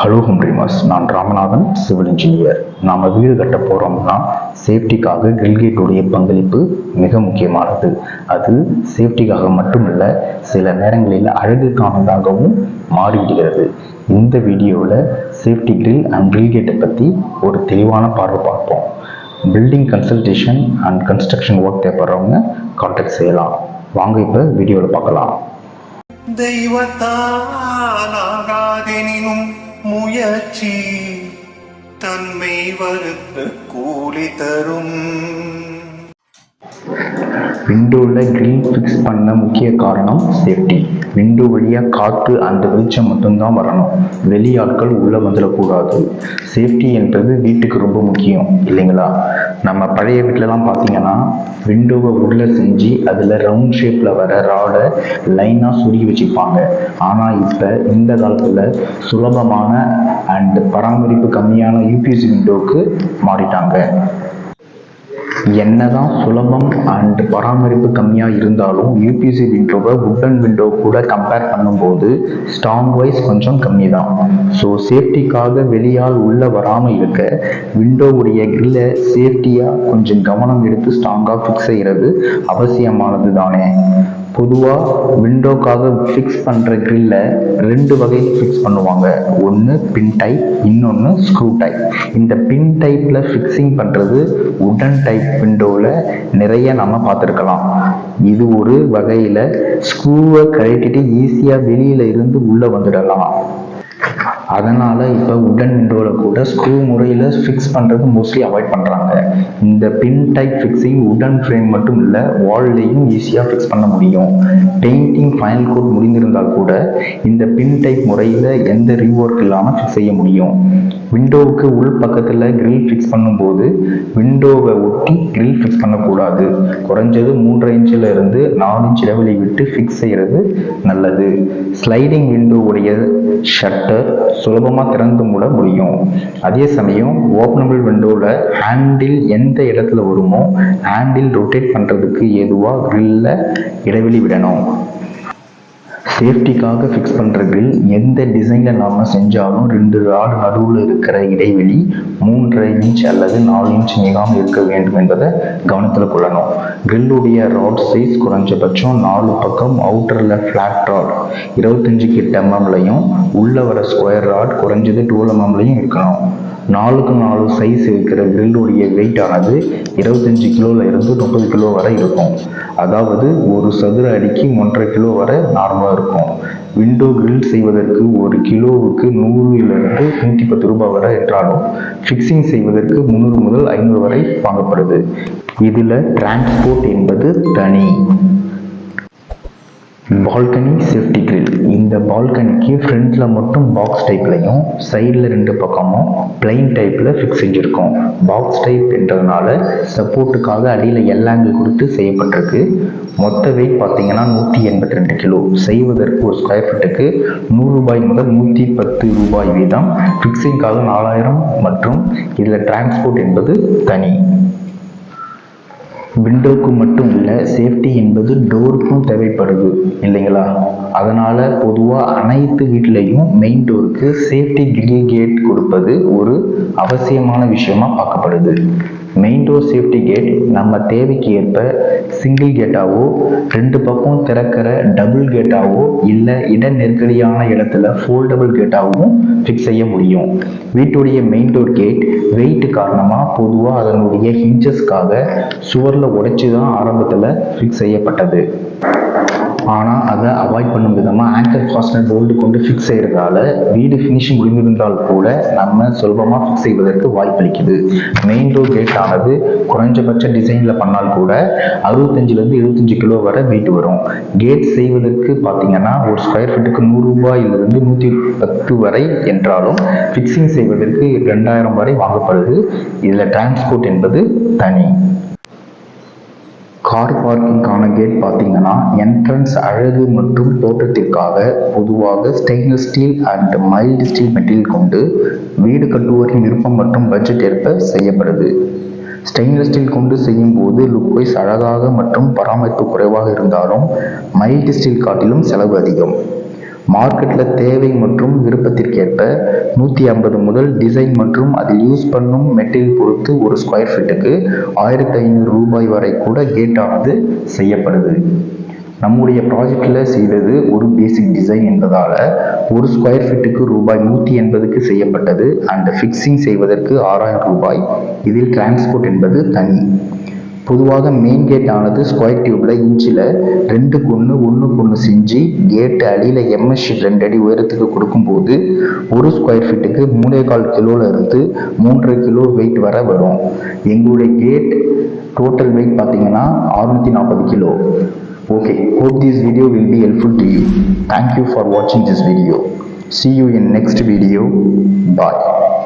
Hello ஹம்ரிமாஸ், நான் Ramanathan, civil engineer. நாம் வீடு கட்ட போகிறோம்னா சேஃப்டிக்காக கிரில்கேட்டுடைய பங்களிப்பு மிக முக்கியமானது. அது சேஃப்டிக்காக மட்டுமல்ல, சில நேரங்களில் அழகுக்கானதாகவும் மாறிவிடுகிறது. இந்த வீடியோவில் சேஃப்டி கிரில் அண்ட் கிரில்கேட்டை பற்றி ஒரு தெளிவான பார்வை பார்ப்போம். Building consultation and construction work தேவைப்படுறவங்க கான்டாக்ட் செய்யலாம். வாங்க இப்போ வீடியோவில் பார்க்கலாம். தெய்வத்தாலாகாதெனினும் முயற்சி தன்மை வருத்த கூலி தரும். விண்டோவில் கிரில் ஃபிக்ஸ் பண்ண முக்கிய காரணம் சேஃப்டி. விண்டோ வழியாக காற்று அந்த வெளிச்சம் மட்டும்தான் வரணும், வெளியாட்கள் உள்ளே வந்துடக்கூடாது. சேஃப்டி என்பது வீட்டுக்கு ரொம்ப முக்கியம் இல்லைங்களா? நம்ம பழைய வீட்டிலலாம் பார்த்தீங்கன்னா விண்டோவை உள்ளே செஞ்சு அதில் ரவுண்ட் ஷேப்பில் வர ராடை லைனாக சுருகி வச்சுப்பாங்க. ஆனால் இப்போ இந்த காலத்தில் சுலபமான அண்ட் பராமரிப்பு கம்மியான யூபிஎஸ்சி விண்டோவுக்கு மாறிட்டாங்க. என்னதான் சுலபம் அண்ட் பராமரிப்பு கம்மியாக இருந்தாலும் யூபிஎஸ்சி விண்டோவை வுட்டன் விண்டோ கூட கம்பேர் பண்ணும்போது ஸ்ட்ராங் வைஸ் கொஞ்சம் கம்மி தான். ஸோ சேஃப்டிக்காக வெளியால் உள்ளே வராமல் இருக்க விண்டோவுடைய கிரில்லை சேஃப்டியாக கொஞ்சம் கவனம் எடுத்து ஸ்ட்ராங்காக ஃபிக்ஸ் செய்கிறது அவசியமானது தானே. பொதுவாக விண்டோக்காக ஃபிக்ஸ் பண்ணுற கிரில்லை ரெண்டு வகையில் ஃபிக்ஸ் பண்ணுவாங்க. ஒன்று பின் டைப், இன்னொன்று ஸ்க்ரூ டைப். இந்த பின் டைப்பில் ஃபிக்ஸிங் பண்ணுறது உடன் டைப் விண்டோவில் நிறைய நம்ம பார்த்துருக்கலாம். இது ஒரு வகையில் ஸ்க்ரூவை கழட்டிட்டு ஈஸியாக வெளியில் இருந்து உள்ளே வந்துடலாம். அதனால் இப்போ உடன் விண்டோவில் கூட ஸ்க்ரூ முறையில் ஃபிக்ஸ் பண்ணுறது மோஸ்ட்லி அவாய்ட் பண்ணுறாங்க. இந்த பின் டைப் ஃபிக்ஸிங் உடன் ஃப்ரேம் மட்டும் இல்லை, வால்லையும் ஈஸியாக ஃபிக்ஸ் பண்ண முடியும். பெயிண்டிங் ஃபைனல் கோட் முடிந்திருந்தால் கூட இந்த பின் டைப் முறையில் எந்த ரீஒர்க் இல்லாமல் ஃபிக்ஸ் செய்ய முடியும். விண்டோவுக்கு உள் பக்கத்தில் கிரில் ஃபிக்ஸ் பண்ணும்போது விண்டோவை ஒட்டி கிரில் ஃபிக்ஸ் பண்ணக்கூடாது. குறைஞ்சது 3.5 இன்ச்சில் இருந்து 4 இன்ச் இடைவெளி விட்டு ஃபிக்ஸ் செய்கிறது நல்லது. ஸ்லைடிங் விண்டோவுடைய ஷட்டர் சுலபமாக திறந்து மூட முடியும். அதே சமயம் ஓப்பனபிள் விண்டோவில் ஹேண்டில் எந்த இடத்துல வருமோ ஹேண்டில் ரொட்டேட் பண்ணுறதுக்கு ஏதுவாக கிரில்ல இடைவெளி விடணும். சேஃப்டிக்காக ஃபிக்ஸ் பண்ணுற கிரில் எந்த டிசைனில் நாம் செஞ்சாலும் 2 ராடு நடுவில் இருக்கிற இடைவெளி 3.5 இன்ச் அல்லது 4 இன்ச் மிகாமல் இருக்க வேண்டும் என்பதை கவனத்தில் கொள்ளணும். கிரில்லுடைய ராட் சைஸ் குறைஞ்சபட்சம் 4 பக்கம் அவுட்டரில் ஃப்ளாட் ராட் 25 mm உள்ள வர ஸ்கொயர் ராட் குறைஞ்சது 12 mm இருக்கணும். 4க்கு 4 சைஸ் இருக்கிற கிரில்லுடைய வெயிட் ஆனது 25 கிலோல இருந்து 30 கிலோ வரை இருக்கும். அதாவது ஒரு சதுர அடிக்கு 1.5 கிலோ வரை நார்மலாக இருக்கும். விண்டோ கிரில் செய்வதற்கு 1 கிலோவுக்கு 100 இருந்து 110 ரூபாய் வரை என்றாலும் ஃபிக்ஸிங் செய்வதற்கு 300 முதல் 500 வரை வாங்கப்படுது. இதில் டிரான்ஸ்போர்ட் என்பது தனி. Balcony safety grill. இந்த பால்கனிக்கு ஃப்ரண்ட்ல மட்டும் பாக்ஸ் டைப்லையும் சைடில் 2 பக்கமும் பிளைன் டைப்பில் ஃபிக்ஸ் செஞ்சுருக்கோம். பாக்ஸ் டைப் என்றதுனால சப்போர்ட்டுக்காக அடியில் எல்லாங்கிள் கொடுத்து செய்யப்பட்டிருக்கு. மொத்த வெயிட் பார்த்தீங்கன்னா 182 கிலோ. செய்வதற்கு ஒரு ஸ்கொயர் ஃபீட்டுக்கு 100 ரூபாய் முதல் 110 ரூபாய் வீதம். ஃபிக்ஸிங்காக 4000 மற்றும் இதில் டிரான்ஸ்போர்ட் என்பது தனி. விண்டோக்கு மட்டும் இல்லை, சேஃப்டி என்பது டோருக்கும் தேவைப்படுது இல்லைங்களா? அதனால் பொதுவாக அனைத்து வீட்லேயும் மெயின் டோருக்கு சேஃப்டி கிரில் கேட் கொடுப்பது ஒரு அவசியமான விஷயமா பார்க்கப்படுது. மெயின் டோர் சேஃப்டி கேட் நம்ம தேவைக்கு ஏற்ப சிங்கிள் கேட்டாவோ 2 பக்கம் திறக்கிற டபுள் கேட்டாவோ இல்லை இட நெருக்கடியான இடத்துல ஃபோல்டபுள் கேட்டாகவும் ஃபிக்ஸ் செய்ய முடியும். வீட்டுடைய மெயின் டோர் கேட் வெயிட் காரணமாக பொதுவாக அதனுடைய ஹிஞ்சஸ்க்காக சுவரில் உடைச்சி தான் ஆரம்பத்தில் ஃபிக்ஸ் செய்யப்பட்டது. ஆனால் அதை அவாய்ட் பண்ணும் விதமாக ஆங்கர் ஃபாஸ்டனர் போல்டு கொண்டு ஃபிக்ஸ் செய்கிறதால வீடு ஃபினிஷிங் முடிந்திருந்தால் கூட நம்ம சுலபமாக ஃபிக்ஸ் செய்வதற்கு வாய்ப்பளிக்குது. மெயின் டோர் கேட் ஆனது குறைஞ்சபட்ச டிசைனில் பண்ணால் கூட 65 to 75 கிலோ வரை வெயிட் வரும். கேட் செய்வதற்கு பார்த்தீங்கன்னா ஒரு ஸ்கொயர் ஃபீட்டுக்கு 100 ரூபாயிலிருந்து 110 வரை என்றாலும் ஃபிக்ஸிங் செய்வதற்கு 2000 வரை வாங்கப்படுது. இதில் டிரான்ஸ்போர்ட் என்பது தனி. கார் பார்க்கிங்கான கேட் பார்த்தீங்கன்னா என்ட்ரன்ஸ் அழகு மற்றும் தோற்றத்திற்காக பொதுவாக stainless steel and mild steel material கொண்டு வீடு கட்டுவோரின் விருப்பம் மற்றும் பட்ஜெட் ஏற்ப செய்யப்படுது. ஸ்டெயின்லெஸ் ஸ்டீல் கொண்டு செய்யும் போது லுக் வைஸ் அழகாக மற்றும் பராமரிப்பு குறைவாக இருந்தாலும் மைல்டு ஸ்டீல் காட்டிலும் செலவு அதிகம். மார்க்கெட்டில் தேவை மற்றும் விருப்பத்திற்கேற்ப 150 முதல் டிசைன் மற்றும் அதில் யூஸ் பண்ணும் மெட்டீரியல் பொறுத்து ஒரு ஸ்கொயர் ஃபீட்டுக்கு 1500 ரூபாய் வரை கூட கேட் ஆனது செய்யப்படுது. நம்முடைய ப்ராஜெக்டில் செய்தது ஒரு பேசிக் டிசைன் என்பதால் ஒரு ஸ்கொயர் ஃபீட்டுக்கு ரூபாய் 180க்கு செய்யப்பட்டது. அண்ட் ஃபிக்ஸிங் செய்வதற்கு 6000 ரூபாய். இதில் டிரான்ஸ்போர்ட் என்பது தனி. பொதுவாக மெயின் கேட் ஆனது ஸ்கொயர் டியூப்ல இன்ச்சில் 2க்கு 1 செஞ்சு கேட்டு அடியில் எம்எஸ் ஷீட் 2 அடி உயரத்துக்கு கொடுக்கும்போது ஒரு ஸ்கொயர் ஃபீட்டுக்கு 3.25 கிலோல இருந்து 3.5 கிலோ வெயிட் வர வரும். எங்களுடைய கேட் டோட்டல் வெயிட் பார்த்தீங்கன்னா 640 kilo. Okay, hope this video will be helpful to you. Thank you for watching this video. See you in next video. Bye.